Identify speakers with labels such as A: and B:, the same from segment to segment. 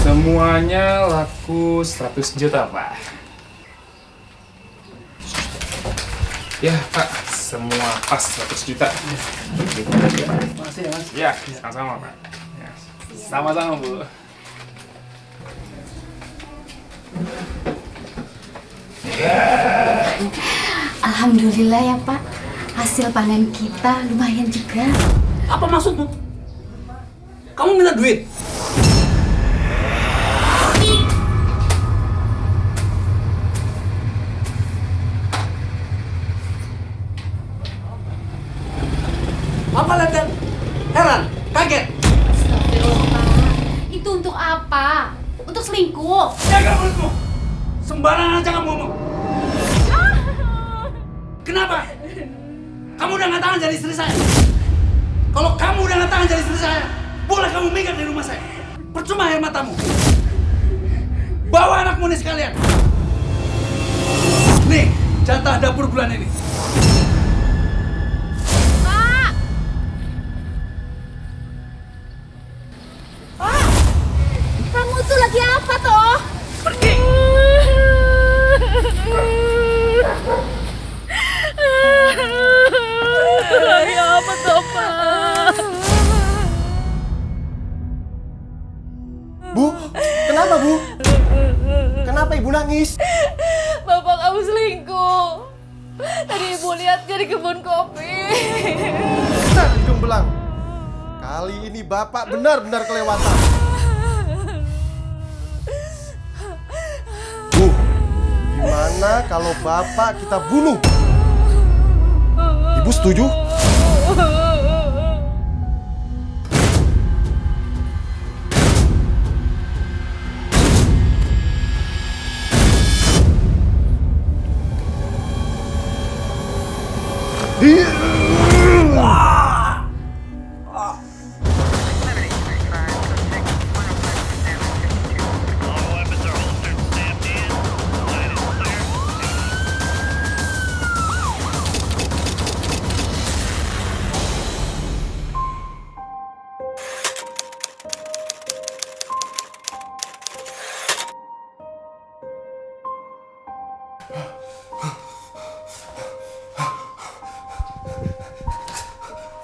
A: Semuanya laku 100 juta, Pak. Ya, Pak. Semua pas 100 juta.
B: Makasih ya, Mas.
A: Ya, sama-sama, Pak. Ya, sama-sama, Bu.
C: Alhamdulillah ya Pak, hasil panen kita lumayan juga.
B: Apa maksudmu? Kamu minta duit? Apa lihat? Heran? Kaget?
C: Astagfirullah Pak, itu untuk apa? Untuk selingkuh?
B: Jaga mulutmu! Sembarangan aja kamu ngomong! Kenapa? Kamu udah nggak tahan jadi istri saya? Kalau kamu udah nggak tahan jadi istri saya, boleh kamu minggat di rumah saya. Percuma air matamu. Bawa anakmu nih sekalian. Nih, jatah dapur bulan ini.
C: Pak! Pak! Kamu tuh lagi apa toh?
B: Pergi!
C: Ya apa toh Pak?
D: Bu, kenapa Bu? Kenapa Ibu nangis?
C: Bapak kamu selingkuh. Tadi ibu lihat dia di kebun kopi.
D: Benar, hidung belang. Kali ini Bapak benar-benar kelewatan. Bu, gimana kalau Bapak kita bunuh? Ibu setuju?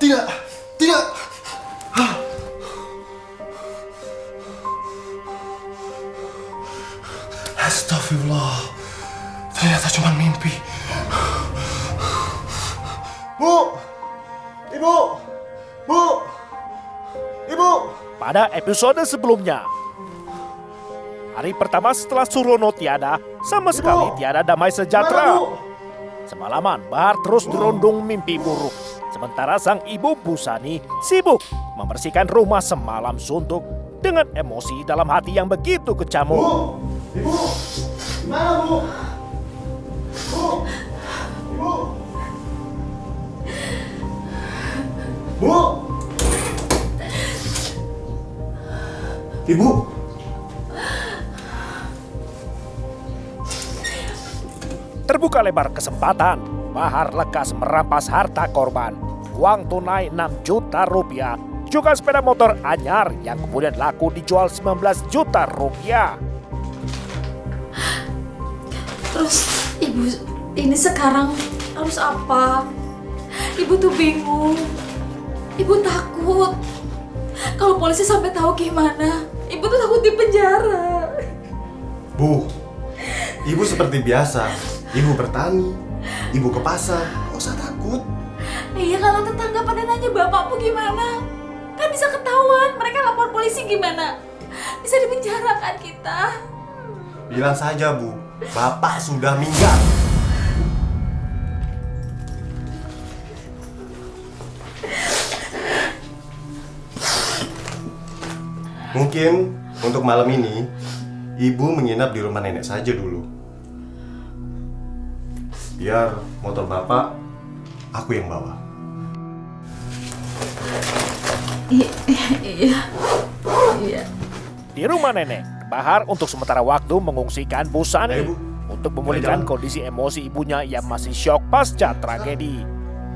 D: Tidak, tidak. Astagfirullah. Ternyata cuma mimpi. Bu! Ibu! Bu! Ibu!
E: Pada episode sebelumnya, hari pertama setelah Surono tiada, sama sekali tiada damai sejahtera. Semalaman Bahar terus dirundung mimpi buruk. Sementara sang ibu Busani sibuk membersihkan rumah semalam suntuk dengan emosi dalam hati yang begitu kecamuk.
D: Bu! Ibu! Gimana Bu? Bu! Ibu! Bu! Ibu!
E: Terbuka lebar kesempatan, Bahar lekas merampas harta korban, uang tunai 6 juta rupiah, juga sepeda motor anyar yang kemudian laku dijual 19 juta rupiah.
C: Terus ibu ini sekarang harus apa? Ibu tuh bingung. Ibu takut. Kalau polisi sampai tahu gimana? Ibu tuh takut di penjara.
D: Bu, Ibu seperti biasa. Ibu bertani, Ibu ke pasar, nggak usah takut.
C: Iya, kalau tetangga pada nanya bapakmu gimana? Kan bisa ketahuan, mereka lapor polisi gimana? Bisa dipenjarakan kita.
D: Bilang saja Bu, Bapak sudah minggat. Mungkin untuk malam ini, Ibu menginap di rumah nenek saja dulu. Biar motor Bapak, aku yang bawa.
C: Iya.
E: Di rumah nenek, Bahar untuk sementara waktu mengungsikan Busani
D: Ayo, Bu.
E: untuk memulihkan kondisi emosi ibunya yang masih syok pasca tragedi.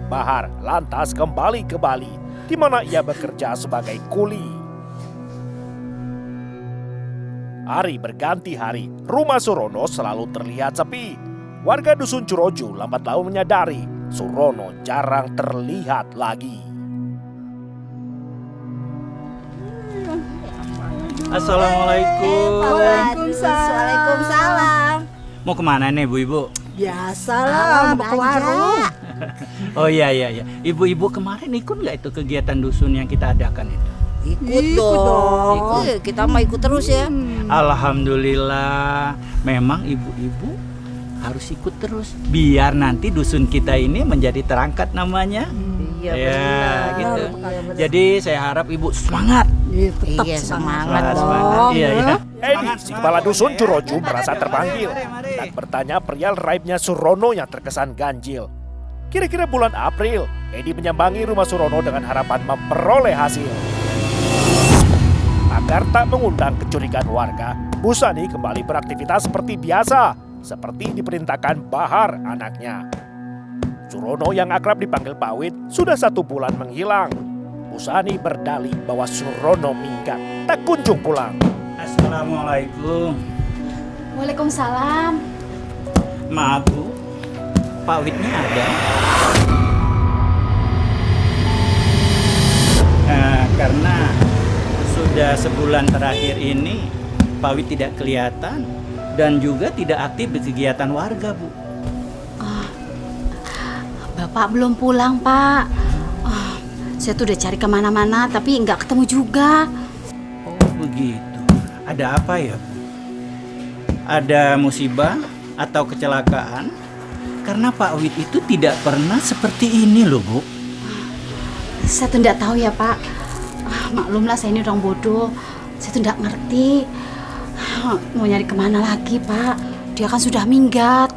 E: Bahar lantas kembali ke Bali di mana ia bekerja sebagai kuli. Hari berganti hari, rumah Surono selalu terlihat sepi. Warga dusun Curoju lambat laun menyadari Surono jarang terlihat lagi.
F: Assalamualaikum.
G: Waalaikumsalam.
F: Mau kemana nih ibu-ibu?
G: Biasalah, mau ke warung.
F: Oh iya. Ibu-ibu kemarin ikut nggak itu kegiatan dusun yang kita adakan itu?
G: Ikut dong. Kita mau ikut terus ya.
F: Alhamdulillah. Memang ibu-ibu harus ikut terus biar nanti dusun kita ini menjadi terangkat namanya.
G: Iya
F: Ya,
G: benar.
F: gitu.
G: Iya, benar.
F: Jadi saya harap ibu semangat.
G: Tetap semangat
F: Semangat.
G: dong.
F: Iya.
E: Edi, si kepala dusun Curoju merasa terpanggil dan bertanya perihal raibnya Surono yang terkesan ganjil. Kira-kira bulan April, Edi menyambangi rumah Surono dengan harapan memperoleh hasil. Agar tak mengundang kecurigaan warga, Bu Sani kembali beraktivitas seperti biasa, seperti diperintahkan Bahar anaknya. Surono yang akrab dipanggil Pak Wid sudah 1 bulan menghilang. Bu Sani berdalih bahwa Surono minggat, tak kunjung pulang.
F: Assalamualaikum.
C: Waalaikumsalam.
F: Maaf Bu, Pak Widnya ada? Karena sudah sebulan terakhir ini Pak Wid tidak kelihatan dan juga tidak aktif di kegiatan warga, Bu.
H: Bapak belum pulang, Pak. Saya tuh udah cari kemana-mana tapi nggak ketemu juga.
F: Oh begitu. Ada apa ya, Bu? Ada musibah atau kecelakaan? Karena Pak Wid itu tidak pernah seperti ini loh, Bu.
H: Saya tuh nggak tahu ya, Pak. Maklumlah saya ini orang bodoh. Saya tuh nggak ngerti. Mau nyari kemana lagi, Pak? Dia kan sudah minggat.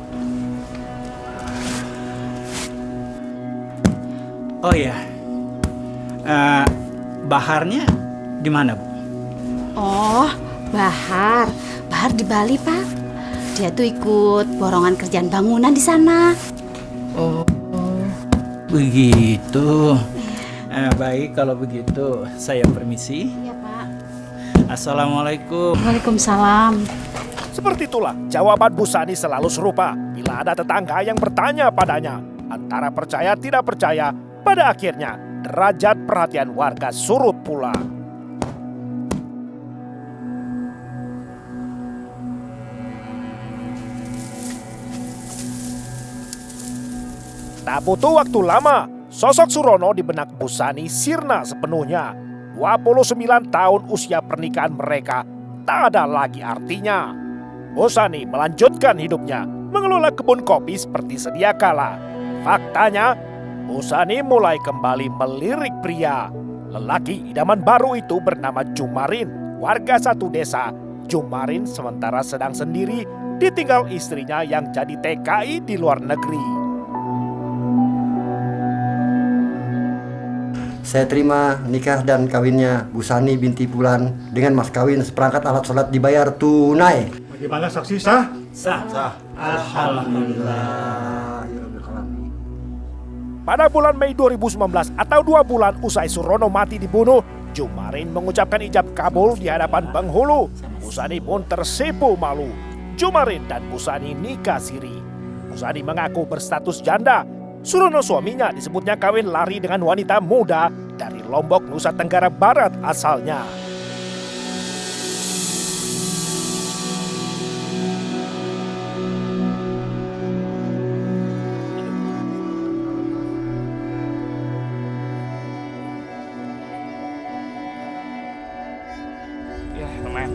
F: Oh ya, Baharnya di mana, Bu?
H: Oh, Bahar. Bahar di Bali, Pak. Dia tuh ikut borongan kerjaan bangunan di sana.
F: Oh, begitu. Baik, kalau begitu saya permisi.
H: Iya, Pak.
F: Assalamualaikum.
H: Waalaikumsalam.
E: Seperti itulah jawaban Bu Sani selalu serupa bila ada tetangga yang bertanya padanya. Antara percaya tidak percaya, pada akhirnya derajat perhatian warga surut pula. Tak butuh waktu lama, sosok Surono di benak Bu Sani sirna sepenuhnya. 29 tahun usia pernikahan mereka tak ada lagi artinya. Bu Sani melanjutkan hidupnya, mengelola kebun kopi seperti sedia kala. Faktanya, Bu Sani mulai kembali melirik pria. Lelaki idaman baru itu bernama Jumarin, warga satu desa. Jumarin sementara sedang sendiri, ditinggal istrinya yang jadi TKI di luar negeri.
I: Saya terima nikah dan kawinnya Bu Sani binti Bulan dengan mas kawin seperangkat alat sholat dibayar tunai.
J: Bagaimana saksi sah?
F: Sah. Alhamdulillah.
E: Pada bulan Mei 2019 atau 2 bulan usai Surono mati dibunuh, Jumarin mengucapkan ijab kabul di hadapan penghulu. Bu Sani pun tersipu malu. Jumarin dan Bu Sani nikah siri. Bu Sani mengaku berstatus janda. Surono suaminya disebutnya kawin lari dengan wanita muda dari Lombok, Nusa Tenggara Barat asalnya.
A: Ya, lumayan.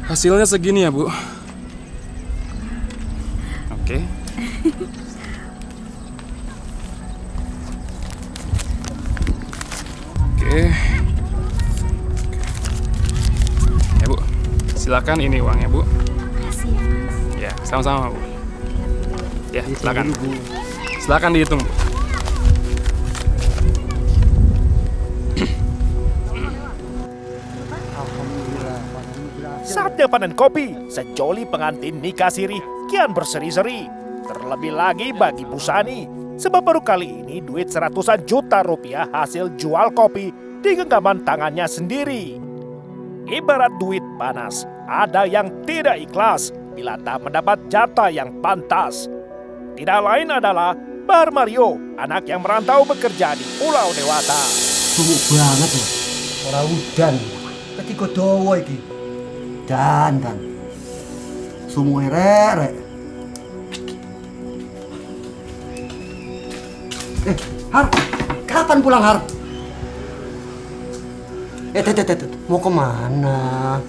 A: Hasilnya segini ya, Bu. Oke. Oke. Ya, Bu. Silakan ini uangnya, Bu.
H: Makasih ya, Mas.
A: Ya, sama-sama, Bu. Ya, silakan. Silakan dihitung, Bu.
E: Dunia panen kopi, sejoli pengantin nikah siri kian berseri-seri. Terlebih lagi bagi Bu Sani, sebab baru kali ini duit 100-an juta rupiah hasil jual kopi di genggaman tangannya sendiri. Ibarat duit panas, ada yang tidak ikhlas bila tak mendapat jatah yang pantas. Tidak lain adalah Bahar Mario, anak yang merantau bekerja di Pulau Dewata.
I: Sumuk banget loh. Ora udan. Ketika dawa iki. Dan. Sumuk rek. Har, kapan pulang Har? Mau kemana?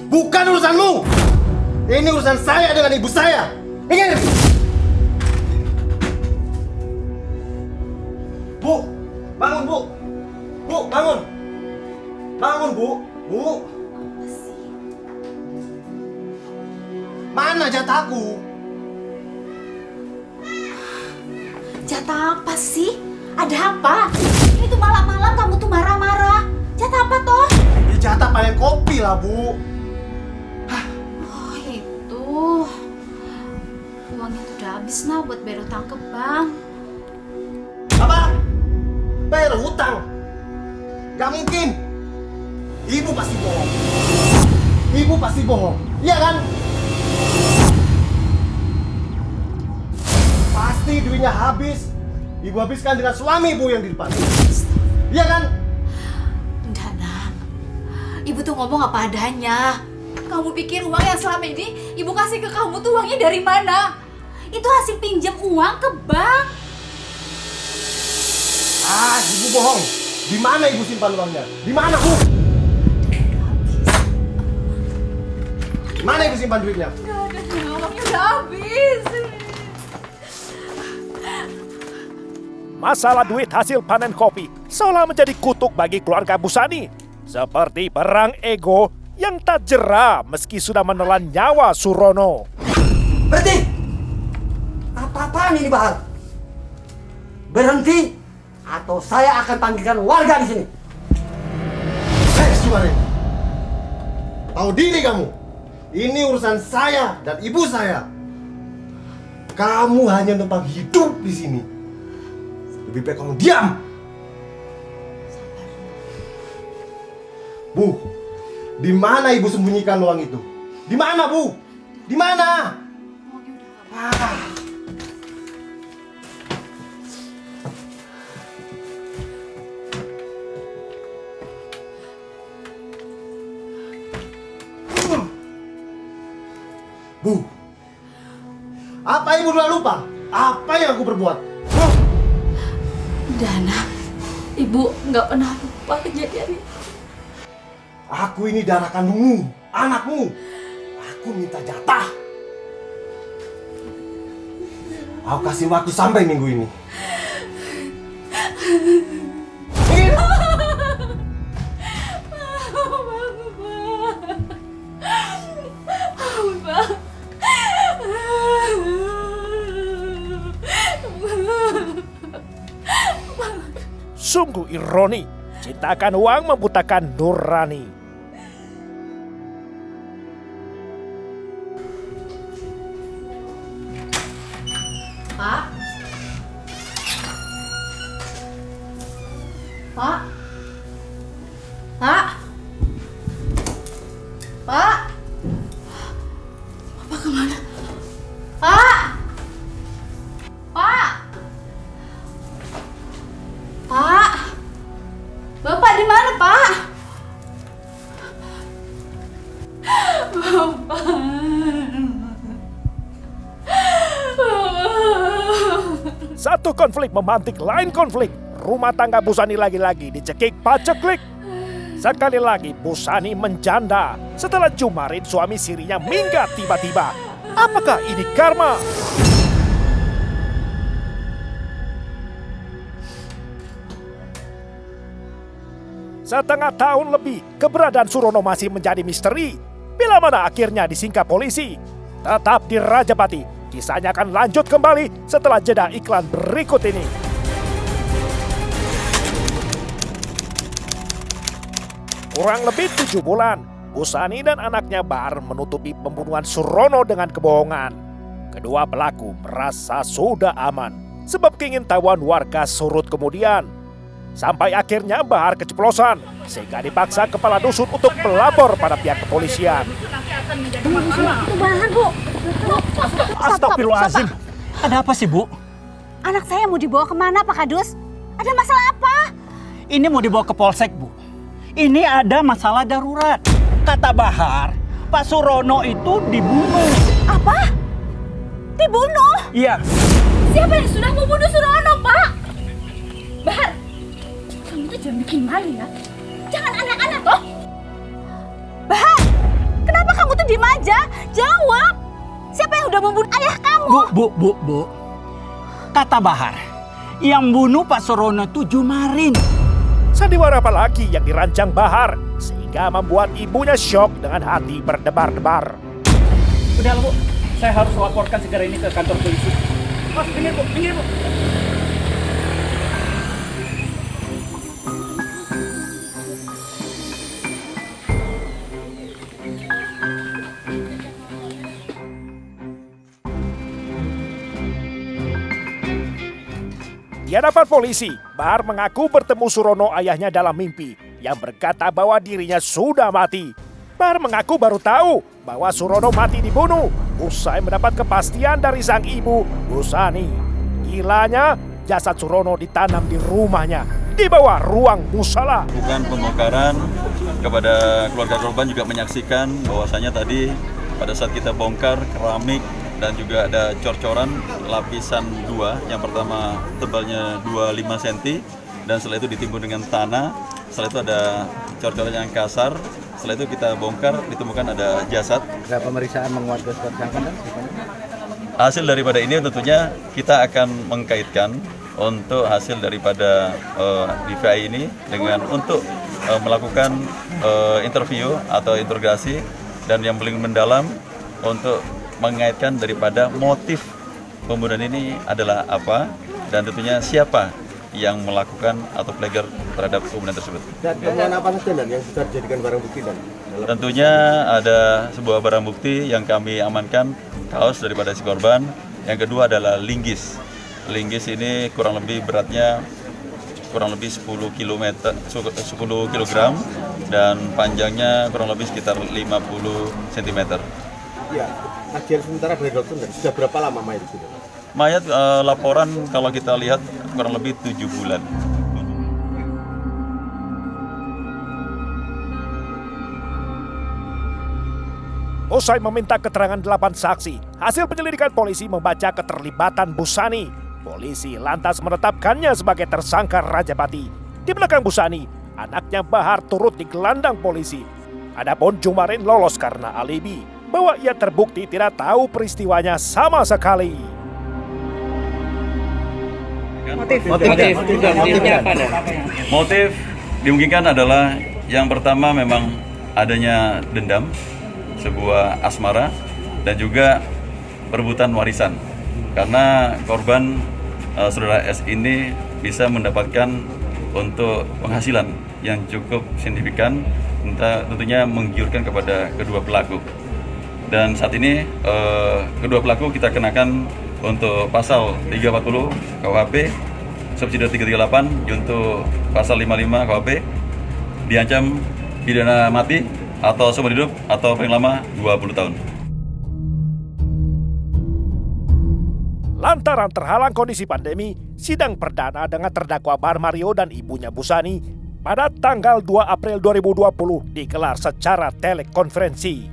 D: Bukan urusanmu. Ini urusan saya dengan ibu saya. Ingat. Bu, bangun Bu. Bu, bangun. Bangun Bu. Bu. Mana jatahku?
C: Jatah apa sih? Ada apa? Ini tuh malam-malam kamu tuh marah-marah. Jatah apa toh?
D: Ya jatah panen kopi lah Bu.
H: Oh itu. Uangnya tuh udah habis nah buat bayar utang ke bank.
D: Apa? Bayar hutang? Gak mungkin. Ibu pasti bohong. Ibu pasti bohong. Iya kan? Pasti duitnya habis. Ibu habiskan dengan suami ibu yang di depan. Iya kan?
C: Enggak, Nam. Ibu tuh ngomong apa adanya. Kamu pikir uang yang selama ini ibu kasih ke kamu tuh uangnya dari mana? Itu hasil pinjam uang ke bank.
D: Ah, ibu bohong. Di mana ibu simpan uangnya? Di mana, Bu? Di mana ibu simpan duitnya?
C: Enggak ada, uangnya udah habis.
E: Masalah duit hasil panen kopi seolah menjadi kutuk bagi keluarga Bu Sani. Seperti perang ego yang tak jera meski sudah menelan nyawa Surono.
I: Berhenti! Apa-apaan ini Bahar? Berhenti atau saya akan panggilkan warga di sini.
D: Hei, Sumare. Tahu diri kamu. Ini urusan saya dan ibu saya. Kamu hanya numpang hidup di sini. Lebih baik kamu diam. Bu, di mana ibu sembunyikan uang itu? Di mana, Bu? Di mana? Bu, apa ibu sudah lupa? Apa yang aku perbuat?
C: Dana, ibu nggak pernah lupa kejadian itu.
D: Aku ini darah kandungmu, anakmu. Aku minta jatah. Aku kasih waktu sampai minggu ini.
E: Sungguh ironi, cinta akan uang membutakan nurani.
H: Pak? Pak? Pak? Pak? Bapak kemana? Pak? Pak? Pak? Bapak di mana, Pak? Bapak.
E: Satu konflik memantik lain konflik. Rumah tangga Bu Sani lagi-lagi dicekik paceklik. Sekali lagi Bu Sani menjanda setelah Jumarit suami sirinya minggat tiba-tiba. Apakah ini karma? Setengah tahun lebih, keberadaan Surono masih menjadi misteri. Bila mana akhirnya disingkap polisi? Tetap di Rajapati, kisahnya akan lanjut kembali setelah jeda iklan berikut ini. Kurang lebih 7 bulan, Busani dan anaknya Bahar menutupi pembunuhan Surono dengan kebohongan. Kedua pelaku merasa sudah aman sebab keingintahuan warga surut kemudian. Sampai akhirnya Bahar keceplosan sehingga dipaksa kepala dusun untuk melapor pada pihak kepolisian.
H: Bahar, Bu.
F: Astagfirullahaladzim. Ada apa sih, Bu?
H: Anak saya mau dibawa kemana, Pak Kadus? Ada masalah apa?
F: Ini mau dibawa ke polsek, Bu. Ini ada masalah darurat. Kata Bahar, Pak Surono itu dibunuh.
H: Apa? Dibunuh?
F: Iya.
C: Siapa yang sudah membunuh Surono, Pak? Bahar, kamu tuh jangan bikin malu ya. Jangan anak-anak toh.
H: Bahar, kenapa kamu tuh diem aja? Jawab. Siapa yang udah membunuh ayah kamu?
F: Bu. Kata Bahar, yang bunuh Pak Surono itu Jumarin.
E: Sandiwara apa lagi yang dirancang Bahar sehingga membuat ibunya syok dengan hati berdebar-debar.
F: Udah, Bu. Saya harus laporkan segera ini ke kantor polisi. Mas, ini Bu.
E: Di hadapan polisi, Bahar mengaku bertemu Surono ayahnya dalam mimpi yang berkata bahwa dirinya sudah mati. Bahar mengaku baru tahu bahwa Surono mati dibunuh usai mendapat kepastian dari sang ibu, Busani. Gilanya, jasad Surono ditanam di rumahnya di bawah ruang musala.
J: Bukan pembongkaran, kepada keluarga korban juga menyaksikan bahwasanya tadi pada saat kita bongkar keramik dan juga ada cor-coran lapisan 2, yang pertama tebalnya 25 cm dan setelah itu ditimbun dengan tanah, setelah itu ada cor-coran yang kasar, setelah itu kita bongkar ditemukan ada jasad.
I: Ada pemeriksaan menguatkan tersangka dan
J: Hasil daripada ini tentunya kita akan mengkaitkan untuk hasil daripada DVI ini dengan untuk melakukan interview atau interogasi dan yang paling mendalam untuk mengaitkan daripada motif pembunuhan ini adalah apa dan tentunya siapa yang melakukan atau pelegar terhadap pembunuhan tersebut.
D: Dan temuan apa saja yang sudah dijadikan barang bukti dan?
J: Tentunya ada sebuah barang bukti yang kami amankan, kaos daripada si korban. Yang kedua adalah linggis. Linggis ini kurang lebih beratnya kurang lebih 10 kg dan panjangnya kurang lebih sekitar 50 cm.
D: Ya, kajian sementara dari dokter sudah berapa lama mayat itu?
J: Mayat laporan kalau kita lihat kurang lebih 7 bulan.
E: Usai meminta keterangan 8 saksi, hasil penyelidikan polisi membaca keterlibatan Busani. Polisi lantas menetapkannya sebagai tersangka Rajapati. Di belakang Busani, anaknya Bahar turut digelandang polisi. Adapun Jumarin lolos karena alibi bahwa ia terbukti tidak tahu peristiwanya sama sekali.
J: Motif dimungkinkan adalah yang pertama memang adanya dendam, sebuah asmara dan juga perebutan warisan. Karena korban saudara S ini bisa mendapatkan untuk penghasilan yang cukup signifikan, tentunya menggiurkan kepada kedua pelaku. Dan saat ini kedua pelaku kita kenakan untuk pasal 340 KUHP, subsidi 338, junto pasal 55 KUHP, diancam pidana mati atau seumur hidup atau paling lama 20 tahun.
E: Lantaran terhalang kondisi pandemi, sidang perdana dengan terdakwa Bahar Mario dan ibunya Busani pada tanggal 2 April 2020 digelar secara telekonferensi.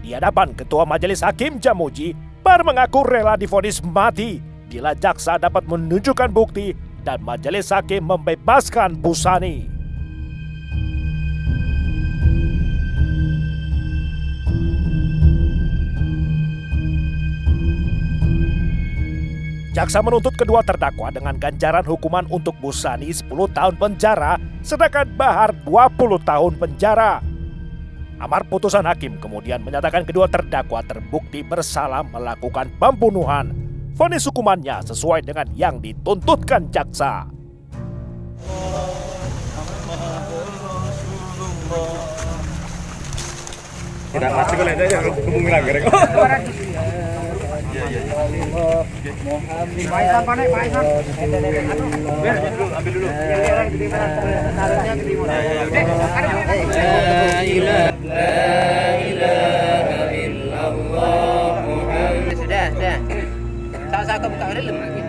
E: Di hadapan Ketua Majelis Hakim Jamuji, Bahar mengaku rela divonis mati bila jaksa dapat menunjukkan bukti dan Majelis Hakim membebaskan Busani. Jaksa menuntut kedua terdakwa dengan ganjaran hukuman untuk Busani 10 tahun penjara, sedangkan Bahar 20 tahun penjara. Amar putusan hakim kemudian menyatakan kedua terdakwa terbukti bersalah melakukan pembunuhan. Vonis hukumannya sesuai dengan yang dituntutkan jaksa.
D: Tidak pasti kau lihat aja hubungi lagi.
G: Sudah. Saya buka dulu.